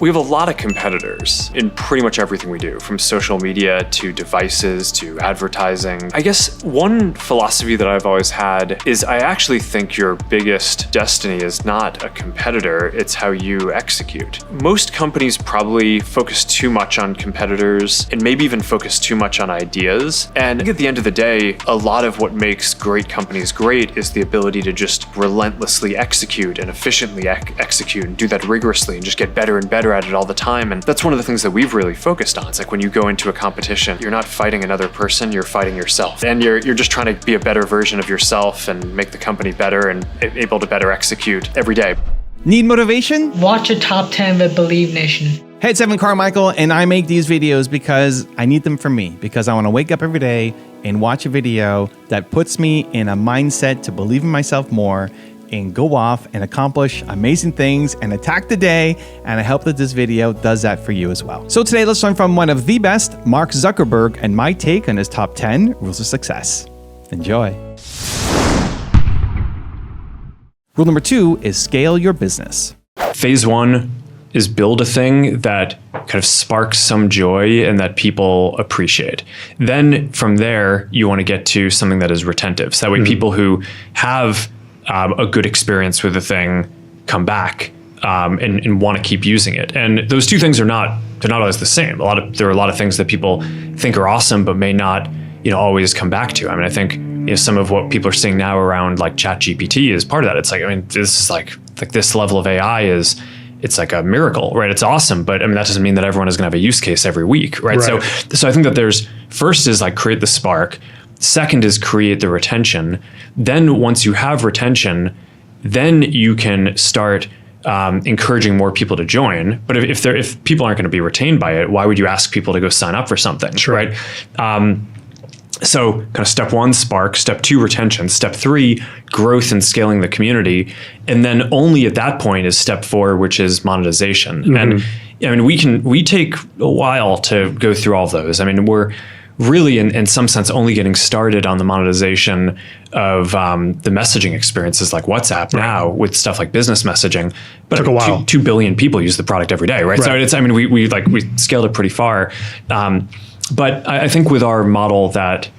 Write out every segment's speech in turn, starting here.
We have a lot of competitors in pretty much everything we do, from social media to devices to advertising. I guess one philosophy that I've always had is I actually think your biggest destiny is not a competitor, it's how you execute. Most companies probably focus too much on competitors and maybe even focus too much on ideas. And I think at the end of the day, a lot of what makes great companies great is the ability to just relentlessly execute and efficiently execute and do that rigorously and just get better and better at it all the time. And that's one of the things that we've really focused on. It's like when you go into a competition, you're not fighting another person, you're fighting yourself. And you're just trying to be a better version of yourself and make the company better and able to better execute every day. Need motivation? Watch a top 10 with Believe Nation. Hey, it's Carmichael, and I make these videos because I need them for me, because I want to wake up every day and watch a video that puts me in a mindset to believe in myself more and go off and accomplish amazing things and attack the day. And I hope that this video does that for you as well. So today, let's learn from one of the best, Mark Zuckerberg, and my take on his top 10 rules of success. Enjoy. Rule number 2 is scale your business. Phase 1 is build a thing that kind of sparks some joy and that people appreciate. Then from there, you want to get to something that is retentive. So that way people who have a good experience with the thing come back and want to keep using it. And those two things they're not always the same. There are a lot of things that people think are awesome, but may not, always come back to. I mean, I think some of what people are seeing now around like ChatGPT is part of that. It's like, I mean, this is like this level of AI it's like a miracle, right? It's awesome, but I mean, that doesn't mean that everyone is going to have a use case every week, right? So I think that first is like create the spark. Second is create the retention. Then once you have retention, then you can start encouraging more people to join. But if people aren't going to be retained by it, why would you ask people to go sign up for something, right? So kind of step 1, spark. Step 2, retention. Step 3, growth and scaling the community. And then only at that point is step 4, which is monetization. And I mean, we take a while to go through all of those. I mean, we're really in some sense only getting started on the monetization of the messaging experiences like WhatsApp now with stuff like business messaging. But took a while. 2 billion people use the product every day, right? So I mean, we scaled it pretty far. But I think with our model that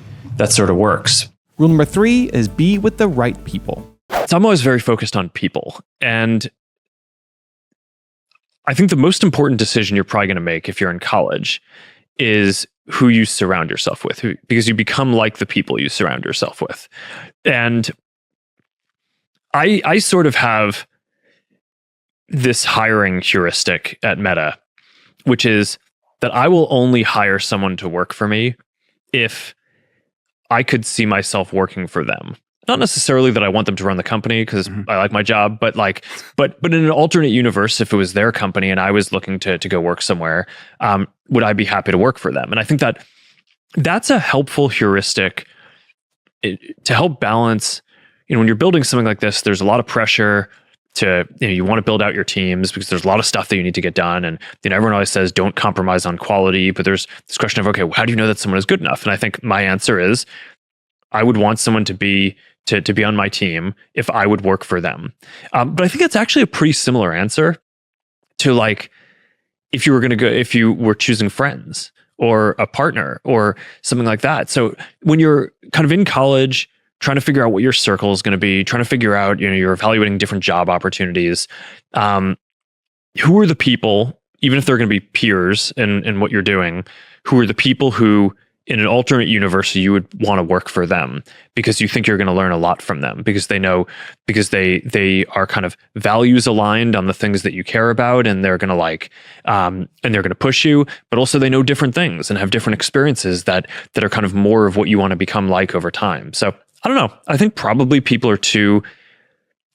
sort of works. Rule number 3 is be with the right people. So I'm always very focused on people. And I think the most important decision you're probably going to make if you're in college is who you surround yourself with, because you become like the people you surround yourself with. And I sort of have this hiring heuristic at Meta, which is that I will only hire someone to work for me if I could see myself working for them. Not necessarily that I want them to run the company because I like my job, but in an alternate universe, if it was their company and I was looking to go work somewhere, would I be happy to work for them? And I think that's a helpful heuristic to help balance. When you're building something like this, there's a lot of pressure to, you want to build out your teams because there's a lot of stuff that you need to get done. And everyone always says, don't compromise on quality, but there's this question of, okay, how do you know that someone is good enough? And I think my answer is, I would want someone to be on my team if I would work for them. But I think that's actually a pretty similar answer to like, if you were choosing friends or a partner or something like that. So when you're kind of in college, trying to figure out what your circle is going to be, trying to figure out, you're evaluating different job opportunities. Who are the people, even if they're going to be peers in what you're doing, who are the people who in an alternate universe you would want to work for them because you think you're going to learn a lot from them because they are kind of values aligned on the things that you care about and they're going to and they're going to push you, but also they know different things and have different experiences that are kind of more of what you want to become like over time. So I don't know. I think probably people are too,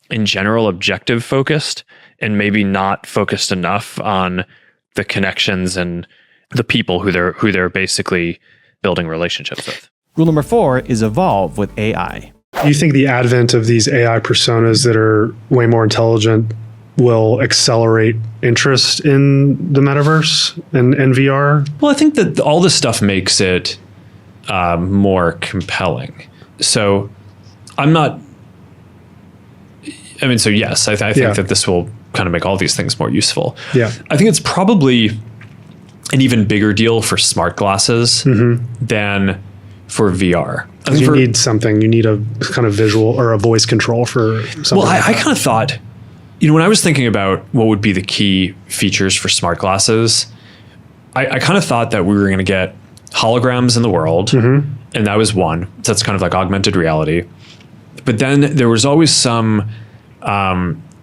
in general, objective focused and maybe not focused enough on the connections and the people who they're basically building relationships with. Rule number 4 is evolve with AI. Do you think the advent of these AI personas that are way more intelligent will accelerate interest in the metaverse and VR? Well, I think that all this stuff makes it more compelling. So yes, I think that this will kind of make all these things more useful. Yeah. I think it's probably an even bigger deal for smart glasses than for VR. You need a kind of visual or a voice control for something. Well, I kind of thought, when I was thinking about what would be the key features for smart glasses, I kind of thought that we were going to get holograms in the world, and that was one. So that's kind of like augmented reality. But then there was always some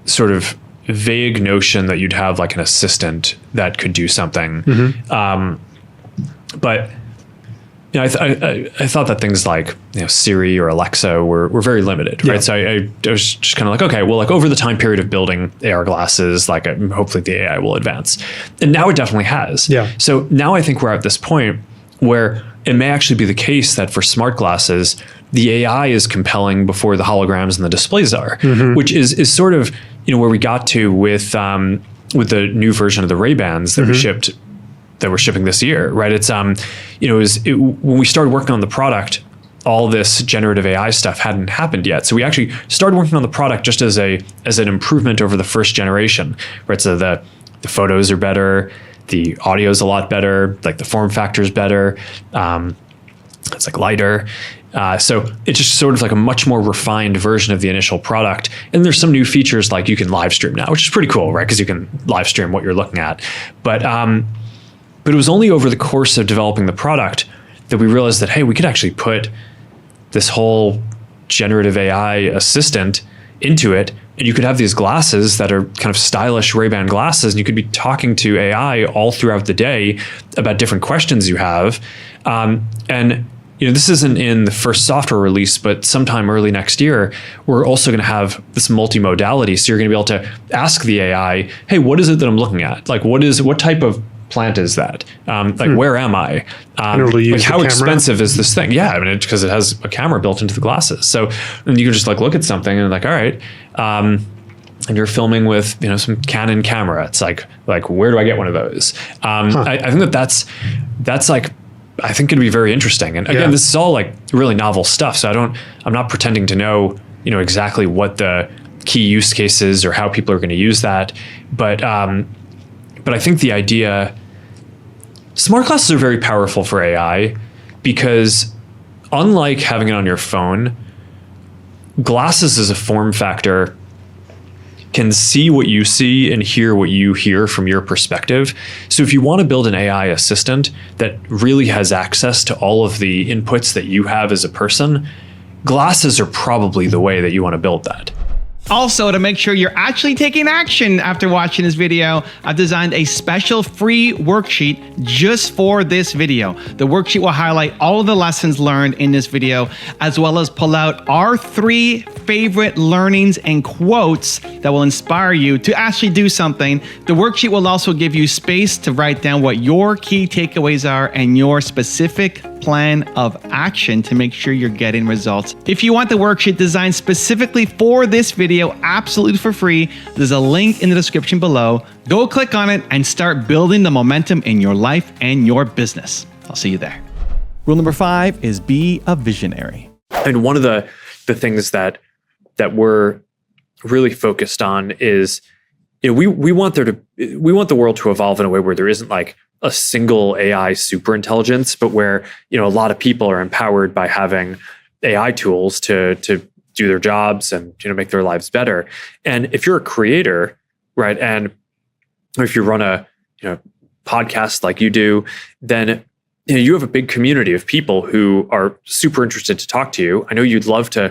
sort of vague notion that you'd have like an assistant that could do something. But I thought that things like Siri or Alexa were very limited, right? So I was just kind of like, okay, well, like over the time period of building AR glasses, like hopefully the AI will advance, and now it definitely has. Yeah. So now I think we're at this point where it may actually be the case that for smart glasses, the AI is compelling before the holograms and the displays are, which is sort of where we got to with the new version of the Ray-Bans that we're shipping this year, right? It's when we started working on the product, all this generative AI stuff hadn't happened yet. So we actually started working on the product just as an improvement over the first generation, right? So the photos are better, the audio is a lot better, like the form factor is better, it's like lighter. So it's just sort of like a much more refined version of the initial product. And there's some new features like you can live stream now, which is pretty cool, right? Because you can live stream what you're looking at. But it was only over the course of developing the product that we realized that, hey, we could actually put this whole generative AI assistant into it. And you could have these glasses that are kind of stylish Ray-Ban glasses, and you could be talking to AI all throughout the day about different questions you have. And this isn't in the first software release, but sometime early next year, we're also going to have this multimodality. So you're going to be able to ask the AI, hey, what is it that I'm looking at? Like, what type of plant is that? Where am I? Like, how expensive is this thing? Yeah, I mean, because it has a camera built into the glasses. So then you can just like look at something and like, all right, and you're filming with some Canon camera. It's like where do I get one of those? I think that's like, I think it'd be very interesting. And again, this is all like really novel stuff. So I'm not pretending to know exactly what the key use case is or how people are going to use that. But I think the idea, smart glasses are very powerful for AI because unlike having it on your phone, glasses as a form factor can see what you see and hear what you hear from your perspective. So if you want to build an AI assistant that really has access to all of the inputs that you have as a person, glasses are probably the way that you want to build that. Also, to make sure you're actually taking action after watching this video, I've designed a special free worksheet just for this video. The worksheet will highlight all of the lessons learned in this video, as well as pull out our 3 favorite learnings and quotes that will inspire you to actually do something. The worksheet will also give you space to write down what your key takeaways are and your specific plan of action to make sure you're getting results. If you want the worksheet designed specifically for this video, absolutely for free, there's a link in the description below. Go click on it and start building the momentum in your life and your business. I'll see you there. Rule number 5 is be a visionary. And one of the things that we're really focused on is, we want the world to evolve in a way where there isn't like a single AI super intelligence, but where, a lot of people are empowered by having AI tools to do their jobs and, make their lives better. And if you're a creator, right, and if you run a, podcast like you do, then you have a big community of people who are super interested to talk to you. I know you'd love to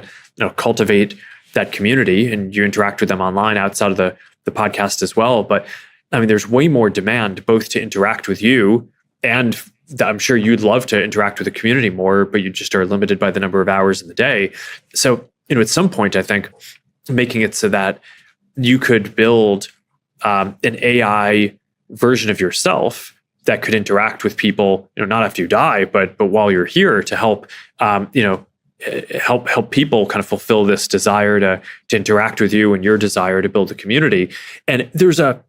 cultivate that community, and you interact with them online outside of the podcast as well. But I mean, there's way more demand both to interact with you, and I'm sure you'd love to interact with the community more, but you just are limited by the number of hours in the day. So, at some point, I think making it so that you could build an AI version of yourself that could interact with people, not after you die, but while you're here to help, help people kind of fulfill this desire to interact with you and your desire to build a community. And there's a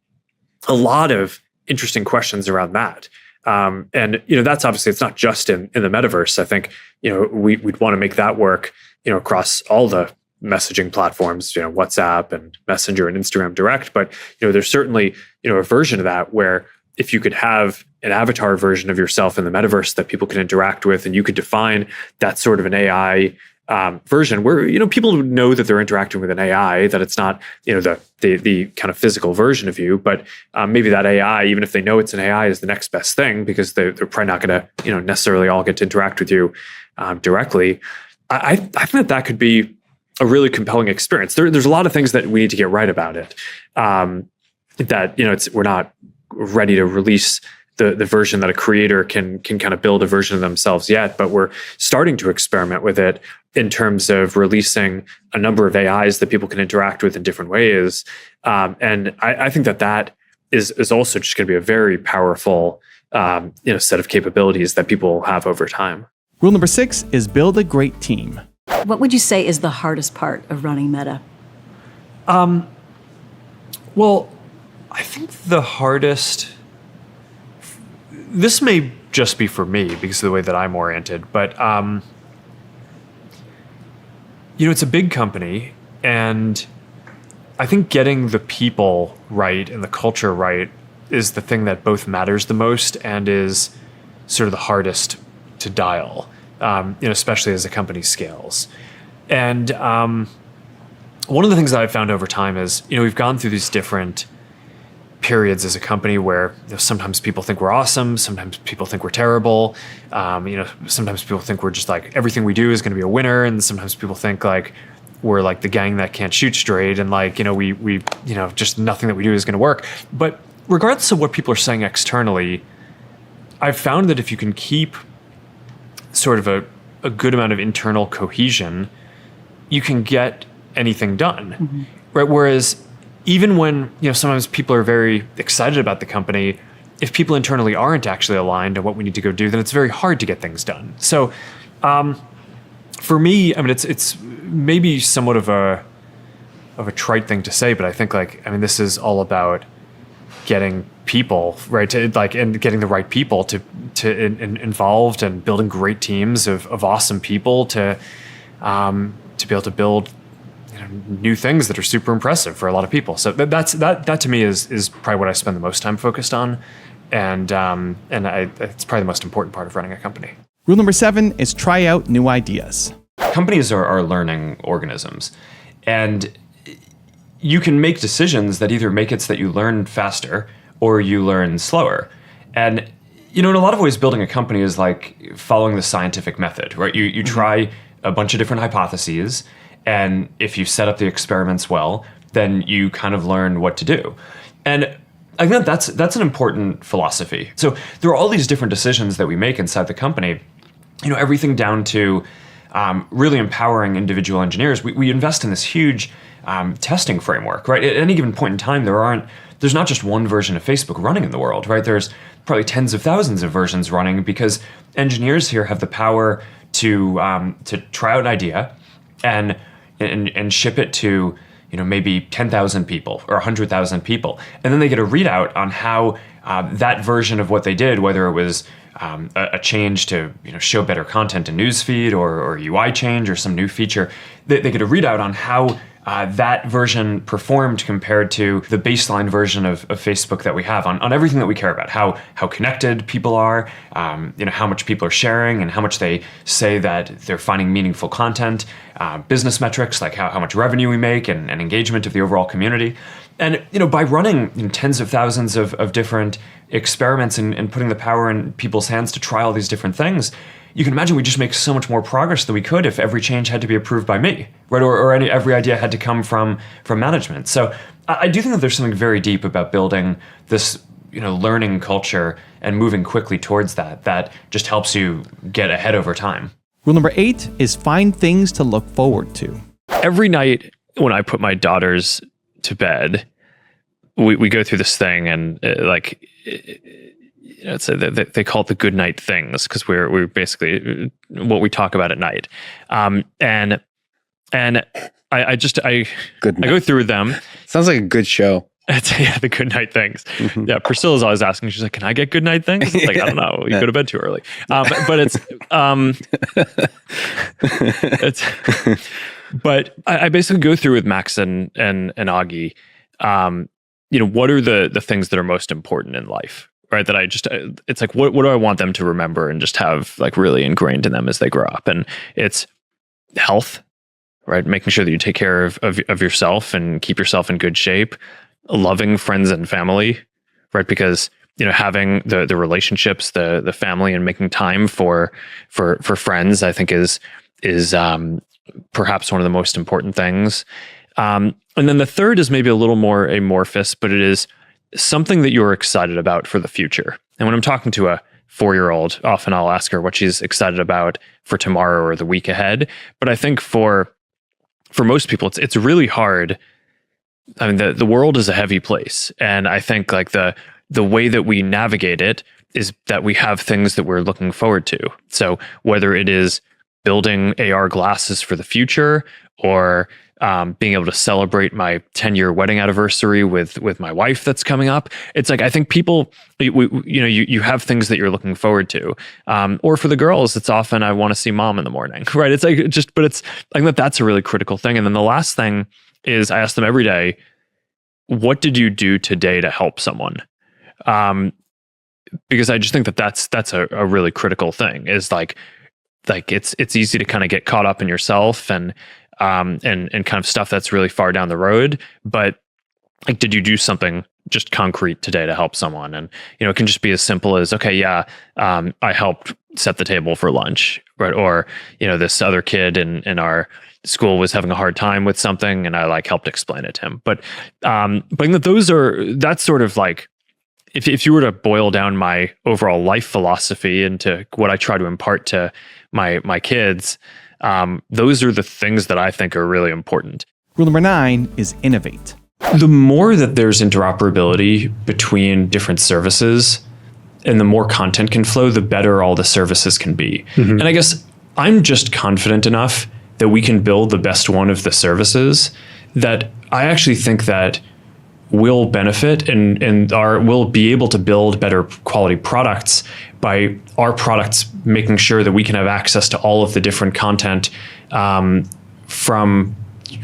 lot of interesting questions around that. And that's obviously, it's not just in the metaverse. I think we'd want to make that work across all the messaging platforms, WhatsApp and Messenger and Instagram Direct. But, there's certainly, a version of that where if you could have an avatar version of yourself in the metaverse that people can interact with, and you could define that sort of an AI version where, people would know that they're interacting with an AI, that it's not, the kind of physical version of you, but maybe that AI, even if they know it's an AI, is the next best thing because they're probably not going to, necessarily all get to interact with you directly. I think that could be a really compelling experience. There's a lot of things that we need to get right about it. We're not ready to release the version that a creator can kind of build a version of themselves yet, but we're starting to experiment with it in terms of releasing a number of AIs that people can interact with in different ways. And I think that is also just going to be a very powerful set of capabilities that people have over time. Rule number 6 is build a great team. What would you say is the hardest part of running Meta? Well, I think the hardest, this may just be for me because of the way that I'm oriented, but it's a big company, and I think getting the people right and the culture right is the thing that both matters the most and is sort of the hardest to dial, especially as a company scales. And one of the things that I've found over time is, we've gone through these different periods as a company where sometimes people think we're awesome, sometimes people think we're terrible, sometimes people think we're just like everything we do is going to be a winner, and sometimes people think like we're like the gang that can't shoot straight, and like we just nothing that we do is going to work. But regardless of what people are saying externally, I've found that if you can keep sort of a good amount of internal cohesion, you can get anything done, right? Whereas even when, sometimes people are very excited about the company, if people internally aren't actually aligned on what we need to go do, then it's very hard to get things done. So for me, I mean, it's maybe somewhat of a trite thing to say, but I think this is all about getting people right and getting the right people to involved and building great teams of awesome people to be able to build new things that are super impressive for a lot of people. So that to me is probably what I spend the most time focused on, and it's probably the most important part of running a company. Rule number 7 is try out new ideas. Companies are learning organisms, and you can make decisions that either make it so that you learn faster or you learn slower. And in a lot of ways, building a company is like following the scientific method, right? You try a bunch of different hypotheses, and if you set up the experiments well, then you kind of learn what to do. And I think that's an important philosophy. So there are all these different decisions that we make inside the company, everything down to really empowering individual engineers. We invest in this huge testing framework, right? At any given point in time, there's not just one version of Facebook running in the world, right? There's probably tens of thousands of versions running because engineers here have the power to try out an idea and ship it to maybe 10,000 people or 100,000 people, and then they get a readout on how that version of what they did, whether it was a change to show better content in newsfeed or UI change or some new feature, they get a readout on how that version performed compared to the baseline version of Facebook that we have on everything that we care about, how connected people are, how much people are sharing and how much they say that they're finding meaningful content, business metrics like how much revenue we make and engagement of the overall community. And by running tens of thousands of different experiments and putting the power in people's hands to try all these different things, you can imagine we just make so much more progress than we could if every change had to be approved by me, right? Or every idea had to come from management. So I do think that there's something very deep about building this learning culture and moving quickly towards that just helps you get ahead over time. Rule number 8 is find things to look forward to. Every night when I put my daughters to bed, we go through this thing, and they call it the good night things because we're basically what we talk about at night. And I go through them. Sounds like a good show. It's the good night things. Mm-hmm. Yeah, Priscilla's always asking. She's like, "Can I get good night things?" It's like, I don't know. You go to bed too early. But it's But I basically go through with Max and Augie, what are the things that are most important in life, right? That it's like, what do I want them to remember and just have like really ingrained in them as they grow up? And it's health, right? Making sure that you take care of yourself and keep yourself in good shape, loving friends and family, right? Because having the relationships, the family, and making time for friends, I think is perhaps one of the most important things. And then the third is maybe a little more amorphous, but it is something that you're excited about for the future. And when I'm talking to a 4-year-old, often I'll ask her what she's excited about for tomorrow or the week ahead. But I think for most people, it's really hard. I mean, the world is a heavy place, and I think like the way that we navigate it is that we have things that we're looking forward to. So whether it is building AR glasses for the future, or being able to celebrate my 10-year wedding anniversary with my wife that's coming up, it's like I think people, you have things that you're looking forward to. Or for the girls, it's often I want to see mom in the morning, right? It's like but it's like that's a really critical thing. And then the last thing is I ask them every day, what did you do today to help someone? Because I just think that's a really critical thing. Is like it's easy to kind of get caught up in yourself and kind of stuff that's really far down the road. But like, did you do something just concrete today to help someone? And it can just be as simple as, okay, yeah, I helped set the table for lunch, right? Or this other kid in our school was having a hard time with something, and I like helped explain it to him. But I think that's sort of like, if you were to boil down my overall life philosophy into what I try to impart to my kids, those are the things that I think are really important. Rule number 9 is innovate. The more that there's interoperability between different services and the more content can flow, the better all the services can be. Mm-hmm. And I guess I'm just confident enough that we can build the best one of the services that I actually think that will benefit and will be able to build better quality products by our products making sure that we can have access to all of the different content from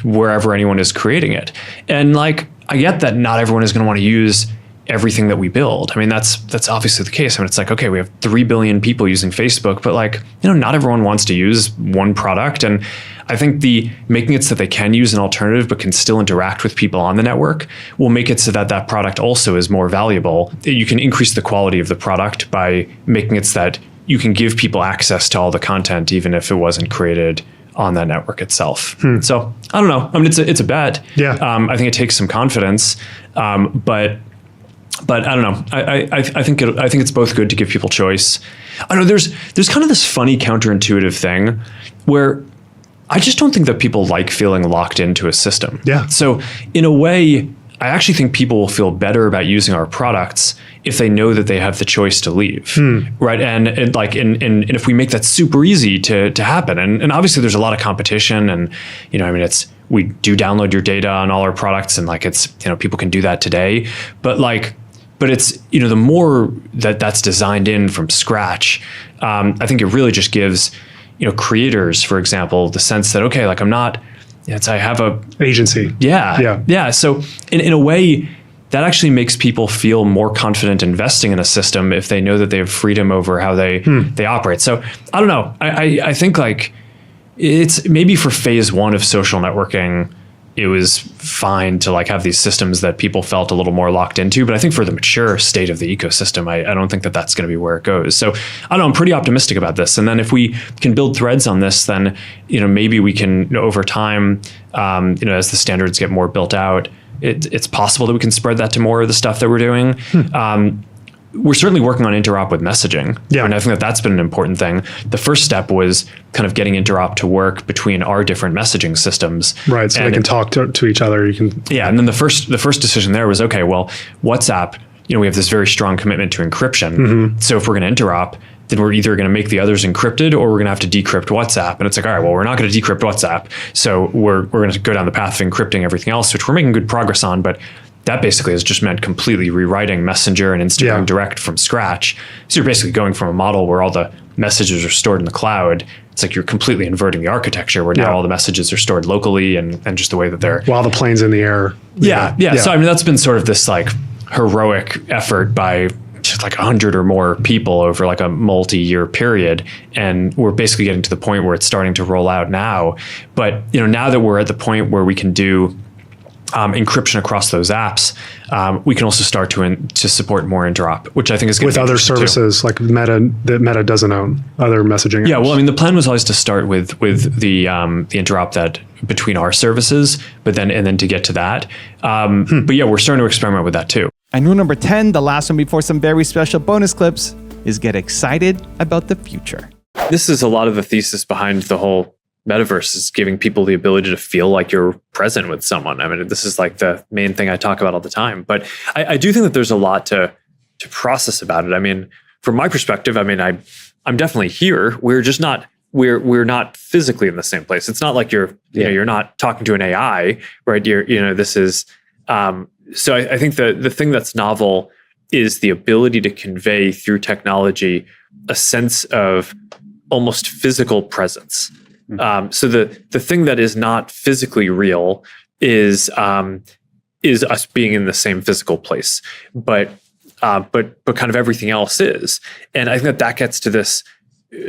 wherever anyone is creating it. And like, I get that not everyone is going to want to use everything that we build. I mean, that's obviously the case. I mean, it's like, okay, we have 3 billion people using Facebook, but like, not everyone wants to use one product. And I think making it so that they can use an alternative, but can still interact with people on the network will make it so that that product also is more valuable. You can increase the quality of the product by making it so that you can give people access to all the content, even if it wasn't created on that network itself. So I don't know. I mean, it's a bet. Yeah. I think it takes some confidence, but I don't know. I think it's both good to give people choice. I know there's kind of this funny counterintuitive thing where I just don't think that people like feeling locked into a system. Yeah. So in a way, I actually think people will feel better about using our products if they know that they have the choice to leave, right? And if we make that super easy to happen, and obviously there's a lot of competition, and we do download your data on all our products, and like it's people can do that today, but it's the more that's designed in from scratch, I think it really just gives creators, for example, the sense that okay, like I'm not. I have a agency. Yeah. So in a way, that actually makes people feel more confident investing in a system if they know that they have freedom over how they operate. So I don't know. I think like it's maybe for phase 1 of social networking, it was fine to like have these systems that people felt a little more locked into. But I think for the mature state of the ecosystem, I don't think that that's going to be where it goes. So I don't know, I'm pretty optimistic about this. And then if we can build threads on this, then, maybe we can, over time, as the standards get more built out, it's possible that we can spread that to more of the stuff that we're doing. We're certainly working on interop with messaging. Yeah. And I think that that's been an important thing. The first step was kind of getting interop to work between our different messaging systems. Right. So they can talk to each other. Yeah. And then the first decision there was, okay, well, WhatsApp, we have this very strong commitment to encryption. Mm-hmm. So if we're going to interop, then we're either going to make the others encrypted or we're going to have to decrypt WhatsApp. And it's like, all right, well, we're not going to decrypt WhatsApp. So we're going to go down the path of encrypting everything else, which we're making good progress on. But that basically has just meant completely rewriting Messenger and Instagram Direct from scratch. So you're basically going from a model where all the messages are stored in the cloud. It's like you're completely inverting the architecture where now all the messages are stored locally and just the way that they're... While the plane's in the air. Yeah. So, I mean, that's been sort of this like heroic effort by just like 100 or more people over like a multi-year period. And we're basically getting to the point where it's starting to roll out now. But, now that we're at the point where we can do encryption across those apps, we can also start to support more interop, which I think is going to be with other services like Meta that Meta doesn't own, other messaging. Yeah, apps. well, I mean, the plan was always to start with the interop that between our services, but then to get to that. But yeah, we're starting to experiment with that too. And rule number 10, the last one before some very special bonus clips, is get excited about the future. This is a lot of the thesis behind the whole Metaverse, is giving people the ability to feel like you're present with someone. I mean, this is like the main thing I talk about all the time. But I do think that there's a lot to process about it. I mean, from my perspective, I mean, I'm definitely here. We're just not we're not physically in the same place. It's not like you're not talking to an AI, right? This is so I think the thing that's novel is the ability to convey through technology a sense of almost physical presence. So the thing that is not physically real is us being in the same physical place, but kind of everything else is. And I think that gets to this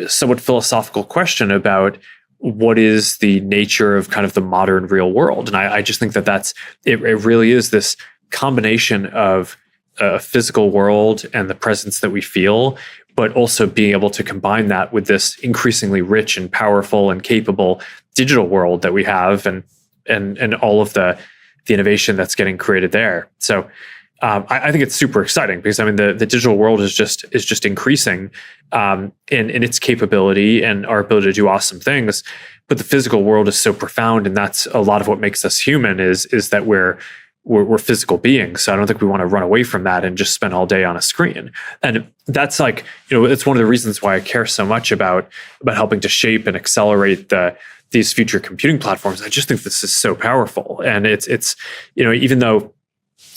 somewhat philosophical question about what is the nature of kind of the modern real world. And I just think that it really is this combination of a physical world and the presence that we feel, but also being able to combine that with this increasingly rich and powerful and capable digital world that we have, and all of the innovation that's getting created there. So I think it's super exciting because I mean the digital world is just increasing in its capability and our ability to do awesome things, but the physical world is so profound, and that's a lot of what makes us human is that we're physical beings. So I don't think we want to run away from that and just spend all day on a screen. And that's like, it's one of the reasons why I care so much about helping to shape and accelerate these future computing platforms. I just think this is so powerful. And it's even though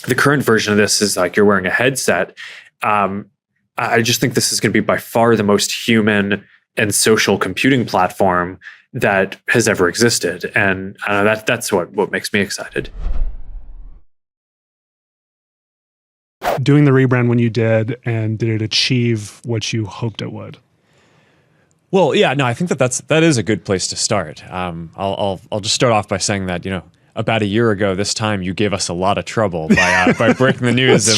the current version of this is like you're wearing a headset, I just think this is going to be by far the most human and social computing platform that has ever existed. And I don't know, that's what makes me excited. Doing the rebrand when you did, and did it achieve what you hoped it would? Well, yeah, no, I think that is a good place to start. I'll just start off by saying that about a year ago this time you gave us a lot of trouble by breaking the news of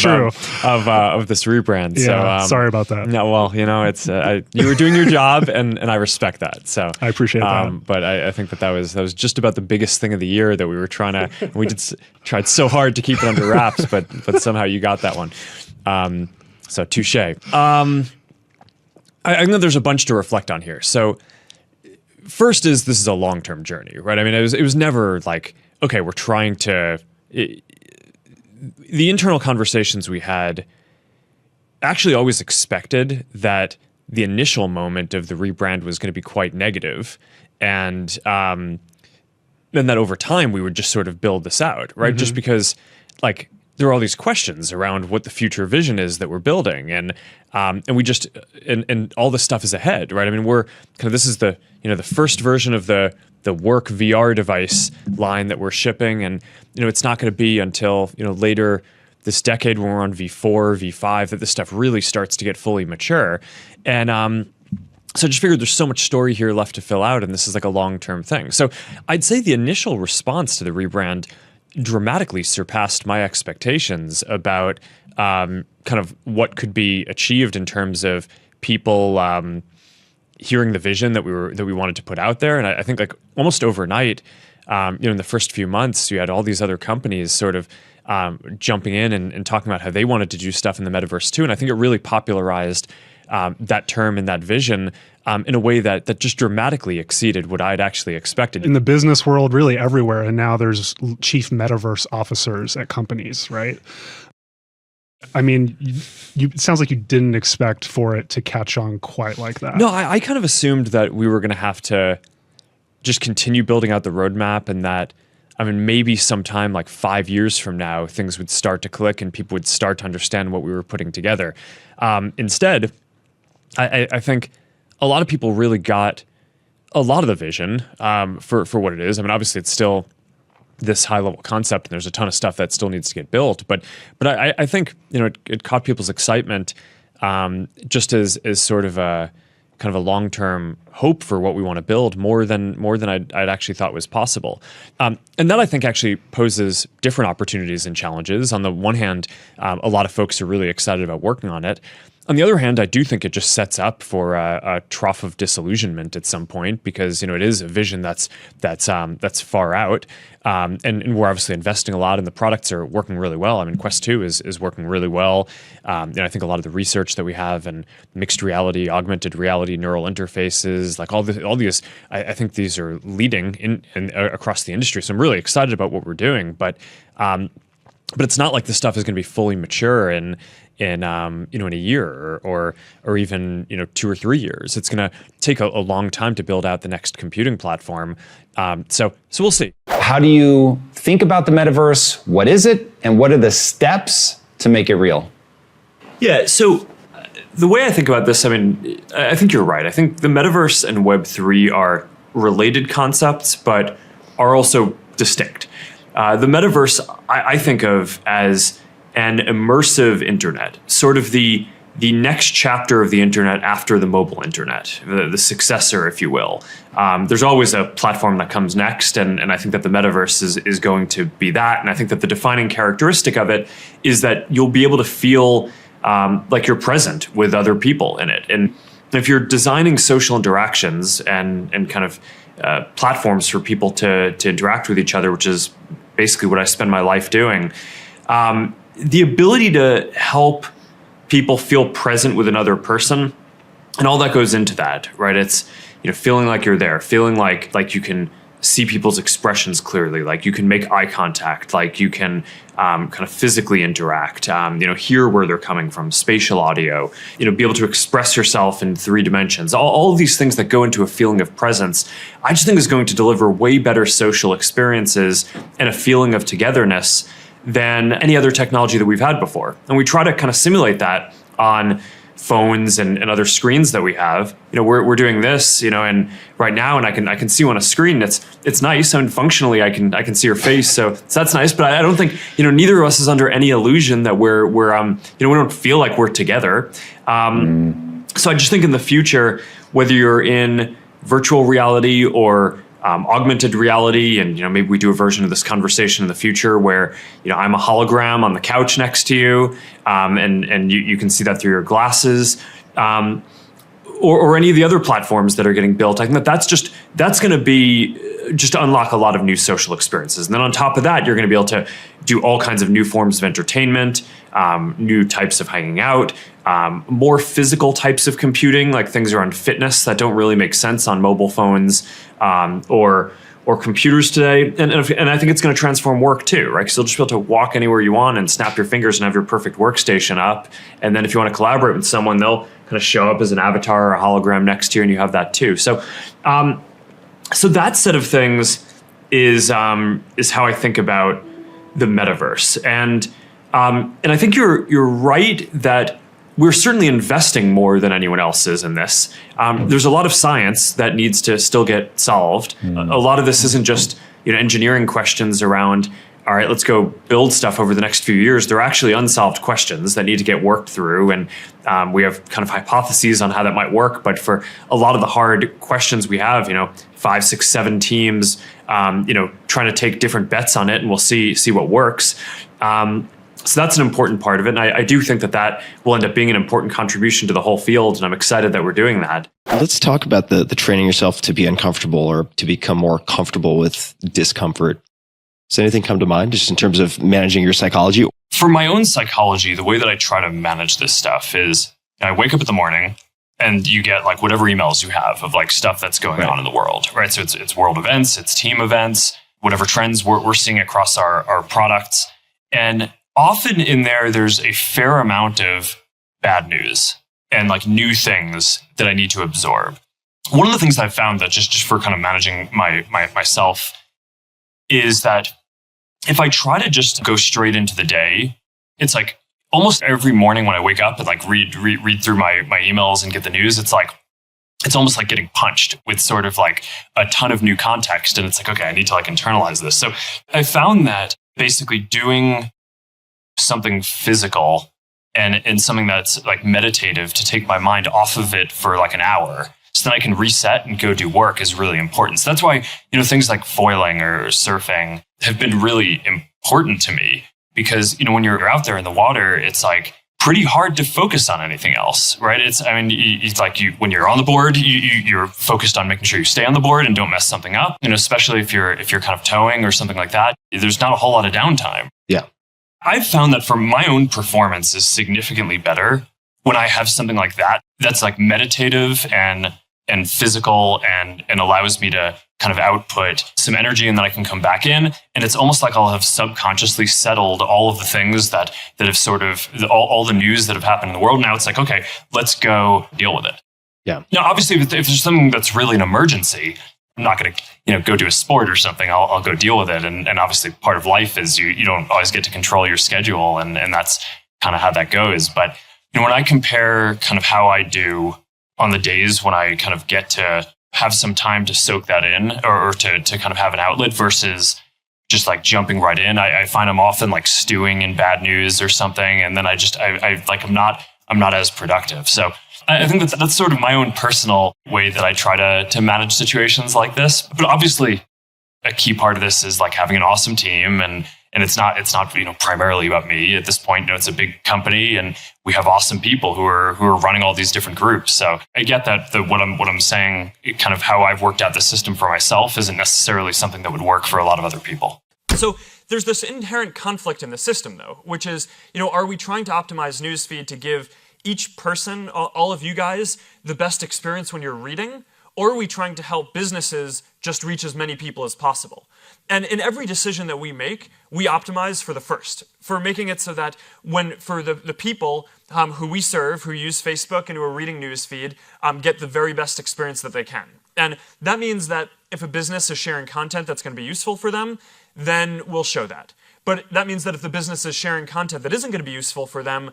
this rebrand. Yeah, so sorry about that. No, well, it's you were doing your job, and I respect that. So I appreciate that. But I think that was just about the biggest thing of the year that we were tried so hard to keep it under wraps, but somehow you got that one. So touche. I think that there's a bunch to reflect on here. So first this is a long-term journey, right? I mean, it was never like, okay, we're trying to... the internal conversations we had actually always expected that the initial moment of the rebrand was going to be quite negative. And then that over time, we would just sort of build this out, right? Just because like there are all these questions around what the future vision is that we're building. And we just, and all this stuff is ahead, right? I mean, we're kind of, this is the first version of the work VR device line that we're shipping. And, it's not going to be until, later this decade when we're on V4, V5, that this stuff really starts to get fully mature. And so I just figured there's so much story here left to fill out, and this is like a long-term thing. So I'd say the initial response to the rebrand dramatically surpassed my expectations about kind of what could be achieved in terms of people hearing the vision that we wanted to put out there. And I think like almost overnight, in the first few months, you had all these other companies sort of jumping in and talking about how they wanted to do stuff in the metaverse too. And I think it really popularized that term and that vision in a way that just dramatically exceeded what I'd actually expected. In the business world, really everywhere, and now there's chief metaverse officers at companies, right? I mean, it sounds like you didn't expect for it to catch on quite like that. No, I kind of assumed that we were going to have to just continue building out the roadmap, and that I mean, maybe sometime like 5 years from now, things would start to click and people would start to understand what we were putting together. Instead, I think a lot of people really got a lot of the vision for what it is. I mean, obviously, it's still this high level concept, and there's a ton of stuff that still needs to get built. But I think it caught people's excitement just as sort of a kind of a long-term hope for what we want to build more than I'd actually thought was possible. And that I think actually poses different opportunities and challenges. On the one hand, a lot of folks are really excited about working on it. On the other hand, I do think it just sets up for a trough of disillusionment at some point, because it is a vision that's far out, and we're obviously investing a lot, and the products are working really well. I mean, Quest 2 is working really well, and I think a lot of the research that we have and mixed reality, augmented reality, neural interfaces, like all these, I think these are leading in across the industry. So I'm really excited about what we're doing, but it's not like this stuff is going to be fully mature in a year or even 2 or 3 years. It's going to take a long time to build out the next computing platform. So we'll see. How do you think about the metaverse? What is it, and what are the steps to make it real? Yeah. So the way I think about this, I mean, I think you're right. I think the metaverse and Web3 are related concepts, but are also distinct. The metaverse, I think of as an immersive internet, sort of the next chapter of the internet after the mobile internet, the successor, if you will. There's always a platform that comes next, and I think that the metaverse is going to be that. And I think that the defining characteristic of it is that you'll be able to feel like you're present with other people in it. And if you're designing social interactions and kind of platforms for people to interact with each other, which is basically what I spend my life doing, the ability to help people feel present with another person, and all that goes into that, right? It's feeling like you're there, feeling like you can see people's expressions clearly, like you can make eye contact, like you can kind of physically interact, hear where they're coming from, spatial audio, be able to express yourself in 3 dimensions. All of these things that go into a feeling of presence, I just think is going to deliver way better social experiences and a feeling of togetherness than any other technology that we've had before. And we try to kind of simulate that on phones and other screens that we have. We're doing this, and right now, and I can see you on a screen. It's nice, and functionally I can see your face, so that's nice. But I don't think neither of us is under any illusion that we're we don't feel like we're together. So I just think in the future, whether you're in virtual reality or augmented reality, and maybe we do a version of this conversation in the future where I'm a hologram on the couch next to you, and you can see that through your glasses, or any of the other platforms that are getting built. I think that's going to be just to unlock a lot of new social experiences. And then on top of that, you're going to be able to do all kinds of new forms of entertainment, new types of hanging out, more physical types of computing, like things around fitness that don't really make sense on mobile phones or computers today. And I think it's going to transform work too, right? Because you'll just be able to walk anywhere you want and snap your fingers and have your perfect workstation up. And then if you want to collaborate with someone, they'll kind of show up as an avatar or a hologram next to you, and you have that too. So that set of things is how I think about the metaverse. And I think you're right that we're certainly investing more than anyone else is in this. There's a lot of science that needs to still get solved. A lot of this isn't just engineering questions around, all right, let's go build stuff over the next few years. They're actually unsolved questions that need to get worked through. And we have kind of hypotheses on how that might work. But for a lot of the hard questions we have, 5, 6, 7 teams, trying to take different bets on it, and we'll see what works. So that's an important part of it. And I do think that will end up being an important contribution to the whole field. And I'm excited that we're doing that. Let's talk about the training yourself to be uncomfortable or to become more comfortable with discomfort. Does anything come to mind just in terms of managing your psychology? For my own psychology, the way that I try to manage this stuff is I wake up in the morning and you get like whatever emails you have of like stuff that's going on in the world, right? So it's world events, it's team events, whatever trends we're seeing across our products. And often in there's a fair amount of bad news and like new things that I need to absorb. One of the things I've found that just for kind of managing myself is that if I try to just go straight into the day, it's like almost every morning when I wake up and like read through my emails and get the news, it's almost like getting punched with sort of like a ton of new context. And it's like, okay, I need to like internalize this. So I found that basically doing something physical and something that's like meditative to take my mind off of it for like an hour so then I can reset and go do work is really important. So that's why, things like foiling or surfing have been really important to me because, when you're out there in the water, it's like pretty hard to focus on anything else, right? It's like when you're on the board, you're focused on making sure you stay on the board and don't mess something up. Especially if you're kind of towing or something like that, there's not a whole lot of downtime. Yeah. I've found that for my own performance is significantly better when I have something like that that's like meditative and physical and allows me to kind of output some energy and then I can come back in. And it's almost like I'll have subconsciously settled all of the things that have sort of all the news that have happened in the world. Now it's like, okay, let's go deal with it. Yeah. Now, obviously, if there's something that's really an emergency, I'm not going to, go do a sport or something. I'll go deal with it. And obviously part of life is you don't always get to control your schedule. And that's kind of how that goes. But, when I compare kind of how I do on the days when I kind of get to have some time to soak that in or to kind of have an outlet versus just like jumping right in, I find I'm often like stewing in bad news or something. And then I'm not as productive. So I think that's sort of my own personal way that I try to manage situations like this. But obviously a key part of this is like having an awesome team and it's not primarily about me at this point. It's a big company and we have awesome people who are running all these different groups. So I get that what I'm saying, kind of how I've worked out the system for myself isn't necessarily something that would work for a lot of other people. So there's this inherent conflict in the system though, which is, are we trying to optimize newsfeed to give each person, all of you guys, the best experience when you're reading? Or are we trying to help businesses just reach as many people as possible? And in every decision that we make, we optimize for the first, for making it so that for the people who we serve, who use Facebook and who are reading newsfeed, get the very best experience that they can. And that means that if a business is sharing content that's going to be useful for them, then we'll show that. But that means that if the business is sharing content that isn't going to be useful for them,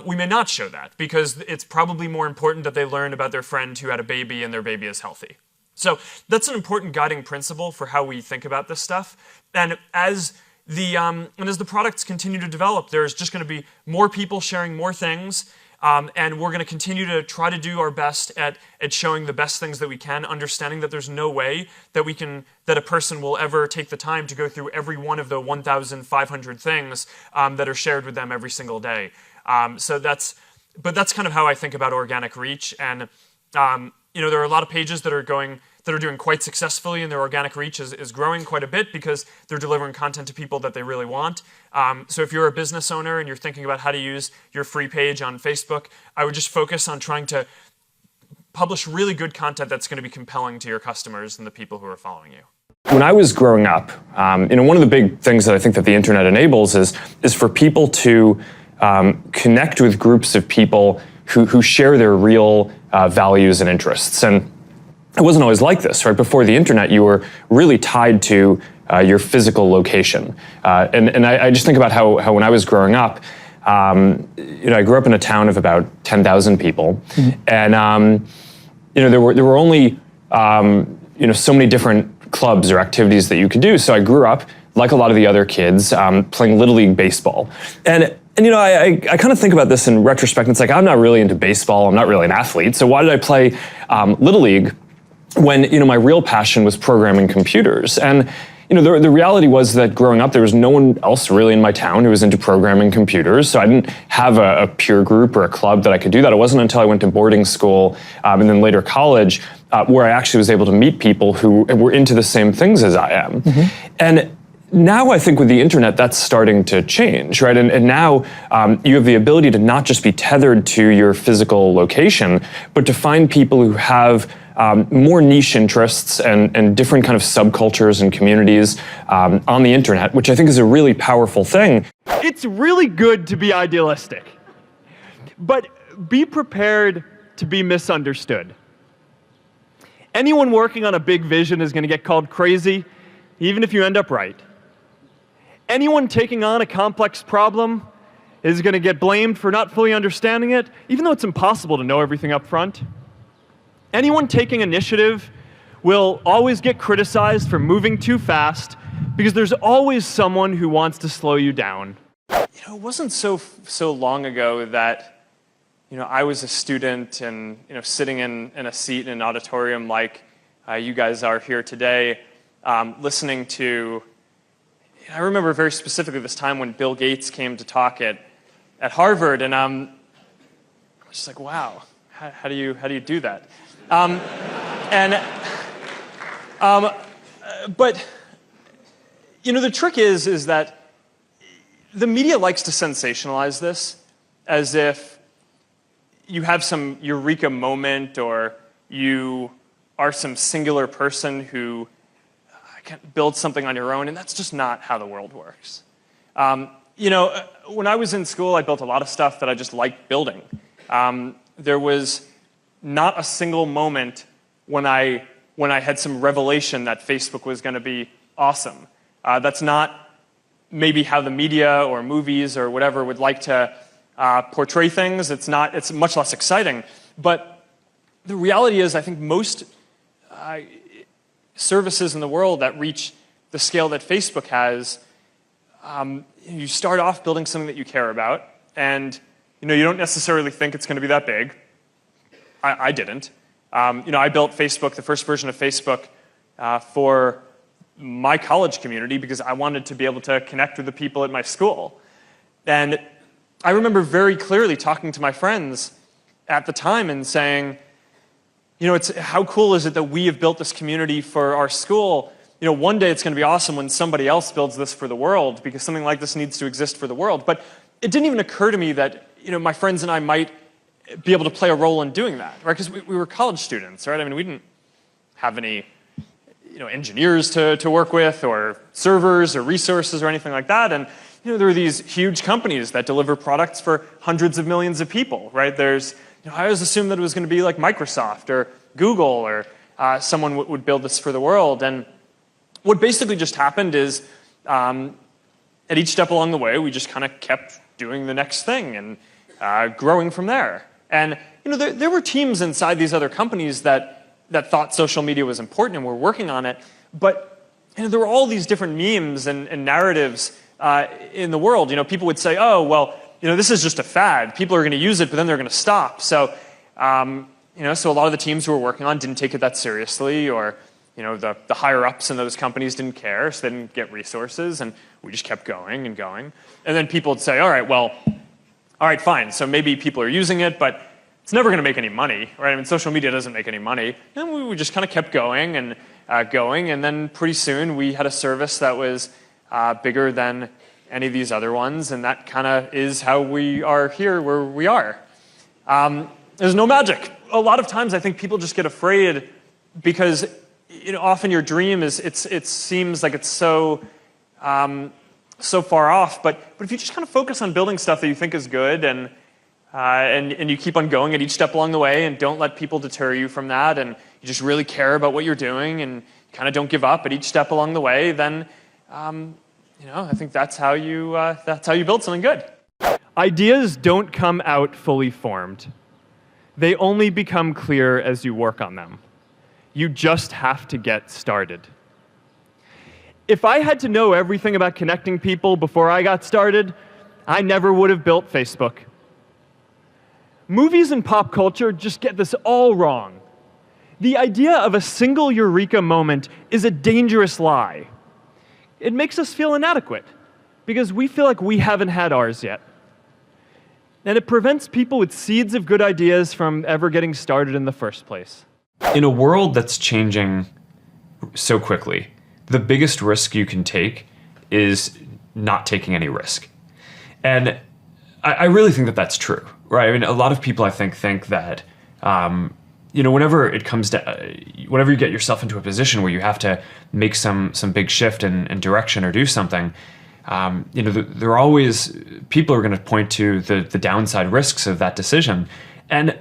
we may not show that because it's probably more important that they learn about their friend who had a baby and their baby is healthy. So that's an important guiding principle for how we think about this stuff. And as the products continue to develop, there's just going to be more people sharing more things. And we're going to continue to try to do our best at showing the best things that we can, understanding that there's no way that a person will ever take the time to go through every one of the 1,500 things that are shared with them every single day. But that's kind of how I think about organic reach. And there are a lot of pages that are doing quite successfully, and their organic reach is growing quite a bit because they're delivering content to people that they really want. So if you're a business owner and you're thinking about how to use your free page on Facebook, I would just focus on trying to publish really good content that's going to be compelling to your customers and the people who are following you. When I was growing up, one of the big things that I think that the internet enables is for people to connect with groups of people who share their real values and interests. And it wasn't always like this, right? Before the internet, you were really tied to your physical location. And I just think about how when I was growing up, I grew up in a town of about 10,000 people. Mm-hmm. And, there were only, so many different clubs or activities that you could do. So I grew up, like a lot of the other kids, playing Little League baseball. And I kind of think about this in retrospect. It's like, I'm not really into baseball. I'm not really an athlete. So why did I play Little League when, my real passion was programming computers? And, the reality was that growing up, there was no one else really in my town who was into programming computers. So I didn't have a peer group or a club that I could do that. It wasn't until I went to boarding school and then later college where I actually was able to meet people who were into the same things as I am. Mm-hmm. And now I think with the internet, that's starting to change, right? And now you have the ability to not just be tethered to your physical location, but to find people who have more niche interests and different kind of subcultures and communities on the internet, which I think is a really powerful thing. It's really good to be idealistic, but be prepared to be misunderstood. Anyone working on a big vision is going to get called crazy. even if you end up right. Anyone taking on a complex problem is going to get blamed for not fully understanding it, even though it's impossible to know everything up front. Anyone taking initiative will always get criticized for moving too fast because there's always someone who wants to slow you down. It wasn't so long ago that I was a student and sitting in a seat in an auditorium like you guys are here today, listening to. I remember very specifically this time when Bill Gates came to talk at Harvard, and I was just like, wow, how do you do that? But the trick is that the media likes to sensationalize this as if you have some eureka moment or you are some singular person who can build something on your own, and that's just not how the world works. When I was in school, I built a lot of stuff that I just liked building. There was not a single moment when I had some revelation that Facebook was going to be awesome. That's not maybe how the media or movies or whatever would like to portray things. It's much less exciting. But the reality is, I think most services in the world that reach the scale that Facebook has, you start off building something that you care about, and you don't necessarily think it's going to be that big. I didn't. I built Facebook, the first version of Facebook, for my college community because I wanted to be able to connect with the people at my school. And I remember very clearly talking to my friends at the time and saying, how cool is it that we have built this community for our school? One day it's going to be awesome when somebody else builds this for the world because something like this needs to exist for the world. But it didn't even occur to me that, my friends and I might be able to play a role in doing that, right? Because we were college students, right? I mean, we didn't have any engineers to work with or servers or resources or anything like that. And there are these huge companies that deliver products for hundreds of millions of people, right? I always assumed that it was going to be like Microsoft or Google or someone would build this for the world. And what basically just happened is at each step along the way, we just kind of kept doing the next thing and growing from there. And there were teams inside these other companies that thought social media was important and were working on it. But there were all these different memes and narratives in the world. People would say, oh, well, this is just a fad. People are going to use it, but then they're going to stop. So, so a lot of the teams who were working on didn't take it that seriously, or, the higher-ups in those companies didn't care, so they didn't get resources, and we just kept going and going. And then people would say, all right, fine. So maybe people are using it, but it's never going to make any money, right? I mean, social media doesn't make any money. And we just kind of kept going, and then pretty soon we had a service that was bigger than any of these other ones, and that kind of is how we are here where we are. There's no magic. A lot of times I think people just get afraid because often your dream is it seems like it's so far off, but if you just kind of focus on building stuff that you think is good and you keep on going at each step along the way and don't let people deter you from that, and you just really care about what you're doing and kind of don't give up at each step along the way, then I think that's how you build something good. Ideas don't come out fully formed. They only become clear as you work on them. You just have to get started. If I had to know everything about connecting people before I got started, I never would have built Facebook. Movies and pop culture just get this all wrong. The idea of a single eureka moment is a dangerous lie. It makes us feel inadequate because we feel like we haven't had ours yet. And it prevents people with seeds of good ideas from ever getting started in the first place. In a world that's changing so quickly, the biggest risk you can take is not taking any risk. And I really think that that's true, right? I mean, a lot of people, I think that, whenever it comes to, whenever you get yourself into a position where you have to make some big shift in direction or do something, there are always, people are going to point to the downside risks of that decision. And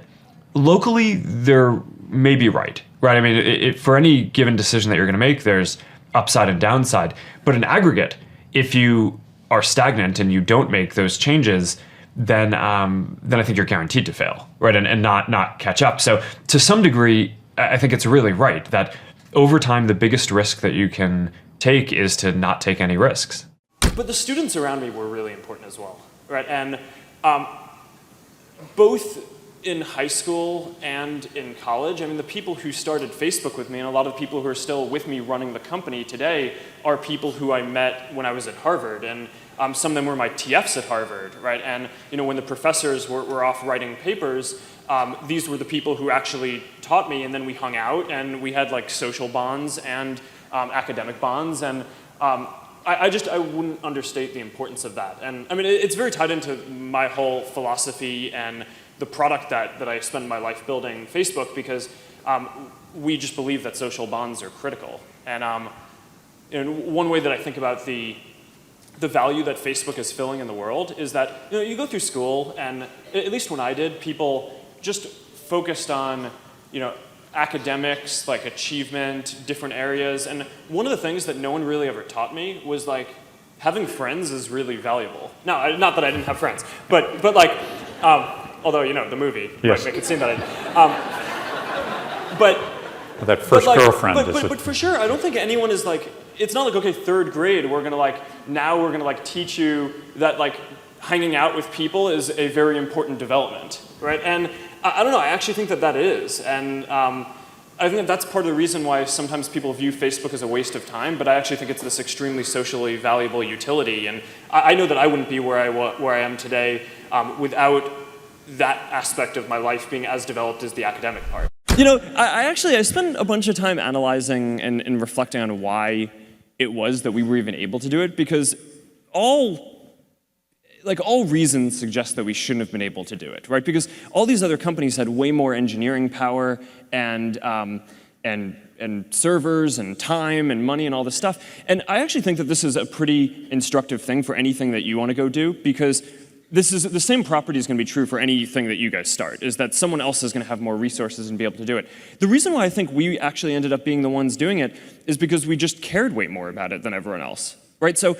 locally, they're maybe right? I mean, for any given decision that you're going to make, there's upside and downside. But in aggregate, if you are stagnant and you don't make those changes, then I think you're guaranteed to fail, right? And not catch up. So to some degree, I think it's really right that over time, the biggest risk that you can take is to not take any risks. But the students around me were really important as well, right? And both in high school and in college, I mean, the people who started Facebook with me and a lot of the people who are still with me running the company today are people who I met when I was at Harvard. And some of them were my TFs at Harvard, right? And when the professors were off writing papers, these were the people who actually taught me, and then we hung out and we had like social bonds and academic bonds. And I wouldn't understate the importance of that. And I mean, it's very tied into my whole philosophy and the product that I spend my life building, Facebook, because we just believe that social bonds are critical. And one way that I think about the value that Facebook is filling in the world is that you go through school, and at least when I did, people just focused on academics, like achievement, different areas. And one of the things that no one really ever taught me was like having friends is really valuable. Now, not that I didn't have friends, but like. Although, the movie might make it seem that but that first girlfriend. But for sure, I don't think anyone is like, it's not like, okay, third grade, we're gonna teach you that like hanging out with people is a very important development, right? And I don't know, I actually think that is. And I think that's part of the reason why sometimes people view Facebook as a waste of time, but I actually think it's this extremely socially valuable utility. And I know that I wouldn't be where I am today without that aspect of my life being as developed as the academic part. I spent a bunch of time analyzing and reflecting on why it was that we were even able to do it, because all reasons suggest that we shouldn't have been able to do it, right? Because all these other companies had way more engineering power and servers and time and money and all this stuff. And I actually think that this is a pretty instructive thing for anything that you want to go do, because this is the same property is going to be true for anything that you guys start, is that someone else is going to have more resources and be able to do it. The reason why I think we actually ended up being the ones doing it is because we just cared way more about it than everyone else, right? So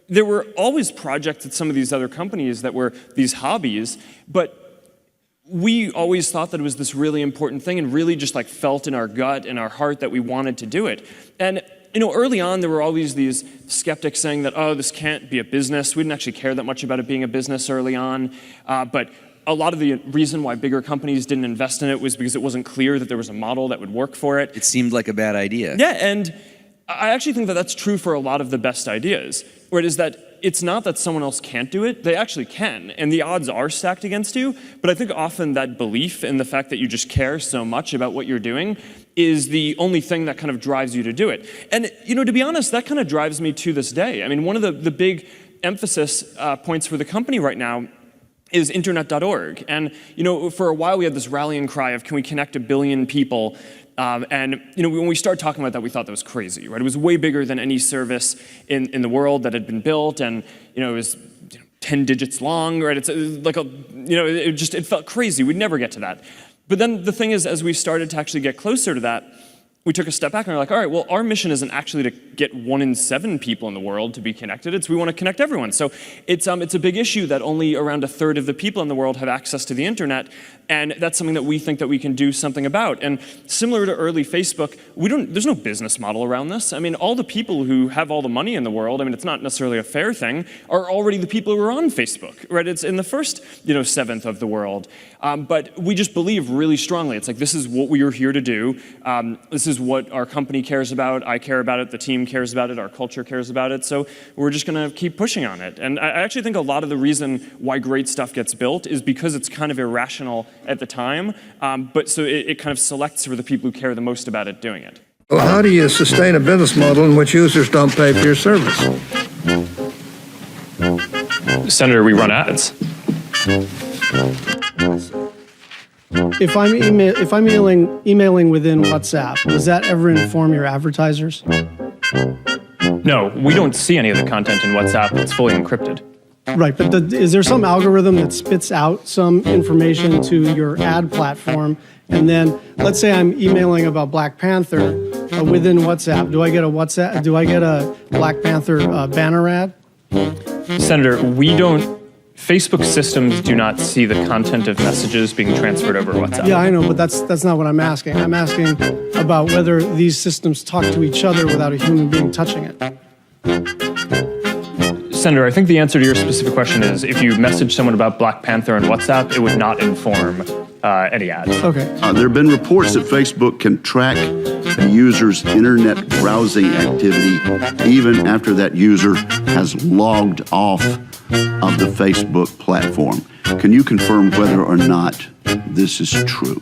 there were always projects at some of these other companies that were these hobbies, but we always thought that it was this really important thing and really just like felt in our gut and our heart that we wanted to do it. And early on, there were always these skeptics saying that, oh, this can't be a business. We didn't actually care that much about it being a business early on. But a lot of the reason why bigger companies didn't invest in it was because it wasn't clear that there was a model that would work for it. It seemed like a bad idea. Yeah, and I actually think that that's true for a lot of the best ideas, where it is that it's not that someone else can't do it, they actually can, and the odds are stacked against you, but I think often that belief in the fact that you just care so much about what you're doing is the only thing that kind of drives you to do it. And, to be honest, that kind of drives me to this day. I mean, one of the big emphasis points for the company right now is internet.org. And, for a while we had this rallying cry of, can we connect 1 billion people? And when we started talking about that, we thought that was crazy, right? It was way bigger than any service in the world that had been built, and it was 10 digits long, right? It's like it felt crazy. We'd never get to that. But then the thing is, as we started to actually get closer to that, we took a step back and we're like, all right, well, our mission isn't actually to get 1 in 7 people in the world to be connected. It's we want to connect everyone. So it's a big issue that only around 1/3 of the people in the world have access to the internet, and that's something that we think that we can do something about. And similar to early Facebook, there's no business model around this. I mean, all the people who have all the money in the world, I mean, it's not necessarily a fair thing, are already the people who are on Facebook, right? It's in the first 1/7 of the world. But we just believe really strongly. It's like, this is what we are here to do. This is what our company cares about. I care about it. The team cares about it. Our culture cares about it. So we're just going to keep pushing on it. And I actually think a lot of the reason why great stuff gets built is because it's kind of irrational at the time. But so it kind of selects for the people who care the most about it doing it. Well, how do you sustain a business model in which users don't pay for your service? Senator, we run ads. If I'm emailing within WhatsApp, does that ever inform your advertisers? No, we don't see any of the content in WhatsApp. It's fully encrypted. Right, but is there some algorithm that spits out some information to your ad platform? And then, let's say I'm emailing about Black Panther within WhatsApp. Do I get a Black Panther banner ad? Senator, Facebook systems do not see the content of messages being transferred over WhatsApp. Yeah, I know, but that's not what I'm asking. I'm asking about whether these systems talk to each other without a human being touching it. Senator, I think the answer to your specific question is if you message someone about Black Panther on WhatsApp, it would not inform any ads. Okay. There have been reports that Facebook can track a user's internet browsing activity even after that user has logged off of the Facebook platform. Can you confirm whether or not this is true?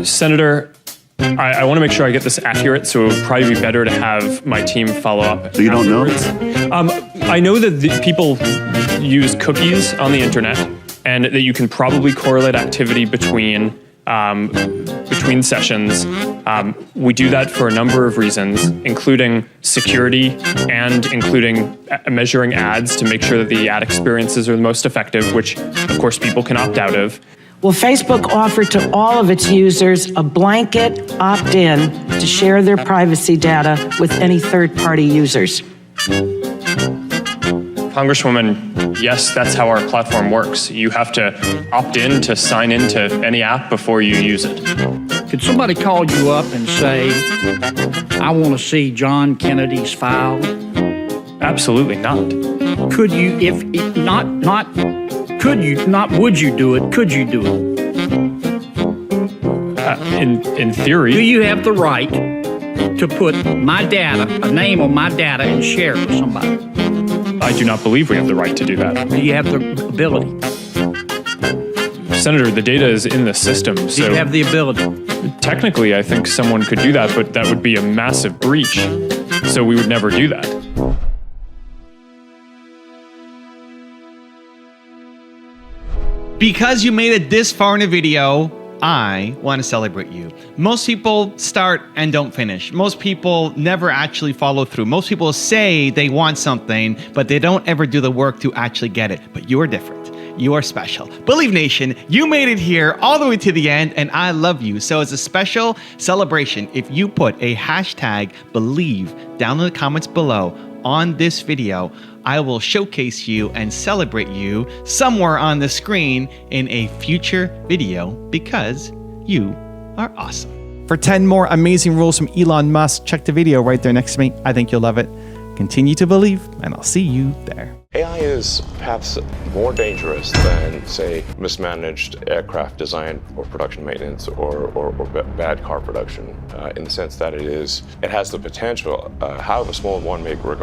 Senator, I want to make sure I get this accurate, so it would probably be better to have my team follow up. So you don't know? I know that people use cookies on the internet, and that you can probably correlate activity between sessions. We do that for a number of reasons, including security and including measuring ads to make sure that the ad experiences are the most effective, which, of course, people can opt out of. Well, Facebook offered to all of its users a blanket opt-in to share their privacy data with any third-party users. Congresswoman, yes, that's how our platform works. You have to opt in to sign into any app before you use it. Could somebody call you up and say, I want to see John Kennedy's file? Absolutely not. Could you, would you do it? Could you do it? In theory. Do you have the right to put my data, a name on my data, and share it with somebody? I do not believe we have the right to do that. Do you have the ability? Senator, the data is in the system. Do you have the ability? Technically, I think someone could do that, but that would be a massive breach. So we would never do that. Because you made it this far in a video, I want to celebrate you. Most people start and don't finish. Most people never actually follow through. Most people say they want something, but they don't ever do the work to actually get it. But you are different. You are special. Believe Nation, you made it here all the way to the end, and I love you. So as a special celebration, if you put a hashtag Believe down in the comments below on this video, I will showcase you and celebrate you somewhere on the screen in a future video because you are awesome. For 10 more amazing rules from Elon Musk, check the video right there next to me. I think you'll love it. Continue to believe, and I'll see you there. AI is perhaps more dangerous than, say, mismanaged aircraft design or production maintenance or bad car production in the sense that it has the potential, however small one may regard